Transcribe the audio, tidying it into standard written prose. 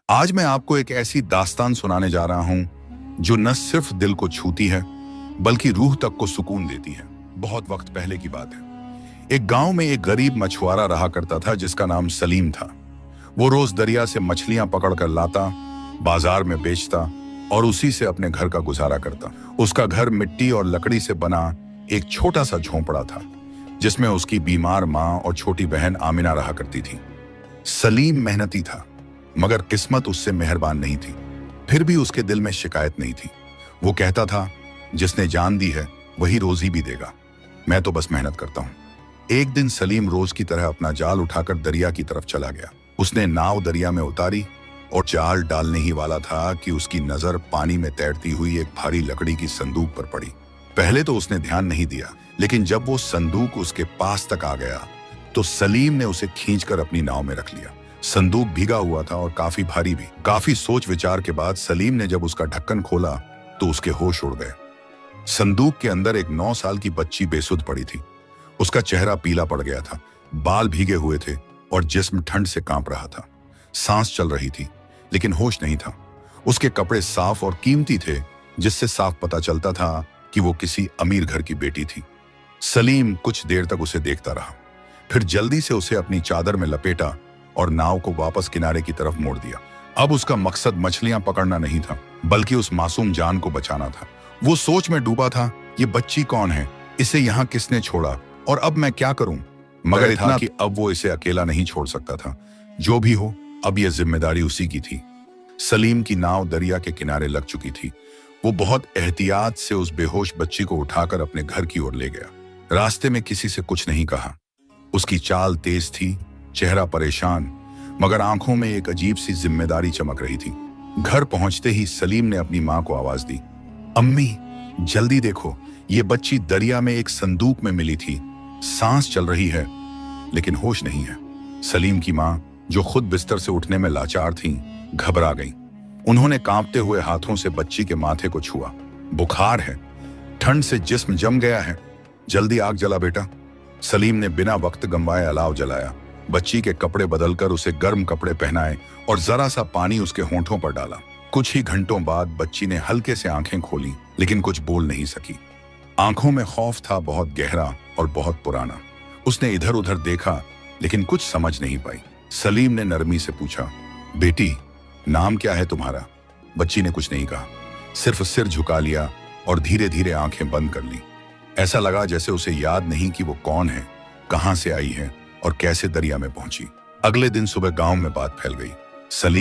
आज मैं आपको एक ऐसी दास्तान सुनाने जा रहा हूं जो न सिर्फ दिल को छूती है बल्कि रूह तक को सुकून देती है। बहुत वक्त पहले की बात है। एक गांव में एक गरीब मछुआरा रहा करता था जिसका नाम सलीम था। वो रोज दरिया से मछलियां पकड़कर लाता, बाजार में बेचता और उसी से अपने घर का गुजारा करता। उसका घर मिट्टी और लकड़ी से बना एक छोटा सा झोंपड़ा था जिसमें उसकी बीमार माँ और छोटी बहन आमिना रहा करती थी। सलीम मेहनती था मगर किस्मत उससे मेहरबान नहीं थी। फिर भी उसके दिल में शिकायत नहीं थी। वो कहता था, जिसने जान दी है वही रोजी भी देगा, मैं तो बस मेहनत करता हूँ। एक दिन सलीम रोज की तरह अपना जाल उठाकर दरिया की तरफ चला गया। उसने नाव दरिया में उतारी और जाल डालने ही वाला था कि उसकी नजर पानी में तैरती हुई एक भारी लकड़ी की संदूक पर पड़ी। पहले तो उसने ध्यान नहीं दिया, लेकिन जब वो संदूक उसके पास तक आ गया तो सलीम ने उसे खींचकर अपनी नाव में रख लिया। संदूक भीगा हुआ था और काफी भारी भी। काफी सोच विचार के बाद सलीम ने जब उसका ढक्कन खोला तो उसके होश उड़ गए। संदूक के अंदर एक 9 साल की बच्ची बेसुध पड़ी थी। उसका चेहरा पीला पड़ गया था, बाल भीगे हुए थे और जिस्म ठंड से कांप रहा था। सांस चल रही थी लेकिन होश नहीं था। उसके कपड़े साफ और कीमती थे जिससे साफ पता चलता था कि वो किसी अमीर घर की बेटी थी। सलीम कुछ देर तक उसे देखता रहा, फिर जल्दी से उसे अपनी चादर में लपेटा और नाव को वापस किनारे की तरफ मोड़ दिया। अब उसका मकसद मछलियां पकड़ना नहीं था बल्कि उस मासूम जान को बचाना था। वो सोच में डूबा था, ये बच्ची कौन है, इसे यहाँ किसने छोड़ा और अब मैं क्या करूं। मगर इतना कि अब वो इसे अकेला नहीं छोड़ सकता था। जो भी हो, अब यह जिम्मेदारी उसी की थी। सलीम की नाव दरिया के किनारे लग चुकी थी। वो बहुत एहतियात से उस बेहोश बच्ची को उठाकर अपने घर की ओर ले गया। रास्ते में किसी से कुछ नहीं कहा। उसकी चाल तेज थी, चेहरा परेशान, मगर आंखों में एक अजीब सी जिम्मेदारी चमक रही थी। घर पहुंचते ही सलीम ने अपनी मां को आवाज दी, अम्मी जल्दी देखो, ये बच्ची दरिया में एक संदूक में मिली थी। सांस चल रही है लेकिन होश नहीं है। सलीम की मां, जो खुद बिस्तर से उठने में लाचार थीं, घबरा गईं। उन्होंने कांपते हुए हाथों से बच्ची के माथे को छुआ। बुखार है, ठंड से जिस्म जम गया है, जल्दी आग जला बेटा। सलीम ने बिना वक्त गंवाए अलाव जलाया, बच्ची के कपड़े बदलकर उसे गर्म कपड़े पहनाए और जरा सा पानी उसके होंठों पर डाला। कुछ ही घंटों बाद बच्ची ने हल्के से आंखें खोली लेकिन कुछ बोल नहीं सकी। आंखों में खौफ था, बहुत गहरा और बहुत पुराना। उसने इधर उधर देखा लेकिन कुछ समझ नहीं पाई। सलीम ने नरमी से पूछा, बेटी नाम क्या है तुम्हारा? बच्ची ने कुछ नहीं कहा, सिर्फ सिर झुका लिया और धीरे धीरे आंखें बंद कर ली। ऐसा लगा जैसे उसे याद नहीं कि वो कौन है, कहां से आई है और कैसे दरिया में पहुंची। अगले दिन सुबह गांव में बात फैल गई। सलीम